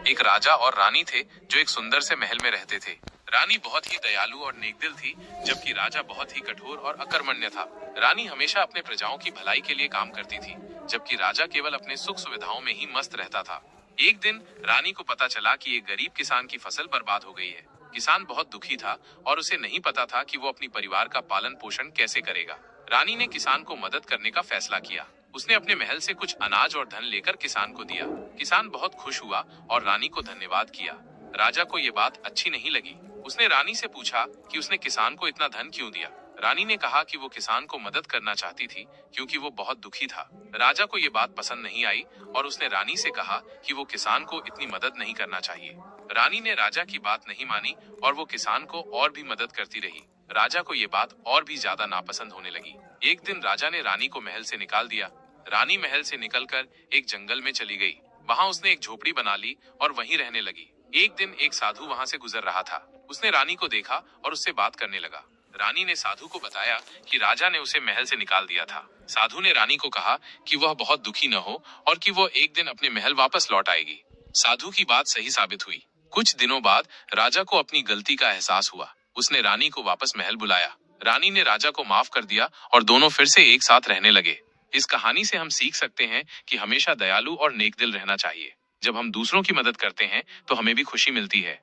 एक राजा और रानी थे जो एक सुंदर से महल में रहते थे। रानी बहुत ही दयालु और नेकदिल थी, जबकि राजा बहुत ही कठोर और अकर्मण्य था। रानी हमेशा अपने प्रजाओं की भलाई के लिए काम करती थी, जबकि राजा केवल अपने सुख सुविधाओं में ही मस्त रहता था। एक दिन रानी को पता चला कि एक गरीब किसान की फसल बर्बाद हो गई है। किसान बहुत दुखी था और उसे नहीं पता था कि वो अपनी परिवार का पालन पोषण कैसे करेगा। रानी ने किसान को मदद करने का फैसला किया। उसने अपने महल से कुछ अनाज और धन लेकर किसान को दिया। किसान बहुत खुश हुआ और रानी को धन्यवाद किया। राजा को ये बात अच्छी नहीं लगी। उसने रानी से पूछा कि उसने किसान को इतना धन क्यों दिया। रानी ने कहा कि वो किसान को मदद करना चाहती थी, क्योंकि वो बहुत दुखी था। राजा को ये बात पसंद नहीं आई और उसने रानी से कहा कि वो किसान को इतनी मदद नहीं करना चाहिए। रानी ने राजा की बात नहीं मानी और वो किसान को और भी मदद करती रही। राजा को ये बात और भी ज्यादा नापसंद होने लगी। एक दिन राजा ने रानी को महल से निकाल दिया। रानी महल से निकलकर एक जंगल में चली गई। वहां उसने एक झोपड़ी बना ली और वहीं रहने लगी। एक दिन एक साधु वहां से गुजर रहा था। उसने रानी को देखा और उससे बात करने लगा। रानी ने साधु को बताया कि राजा ने उसे महल से निकाल दिया था। साधु ने रानी को कहा कि वह बहुत दुखी न हो और कि वो एक दिन अपने महल वापस लौट आएगी। साधु की बात सही साबित हुई। कुछ दिनों बाद राजा को अपनी गलती का एहसास हुआ। उसने रानी को वापस महल बुलाया। रानी ने राजा को माफ कर दिया और दोनों फिर से एक साथ रहने लगे। इस कहानी से हम सीख सकते हैं कि हमेशा दयालु और नेकदिल रहना चाहिए। जब हम दूसरों की मदद करते हैं तो हमें भी खुशी मिलती है।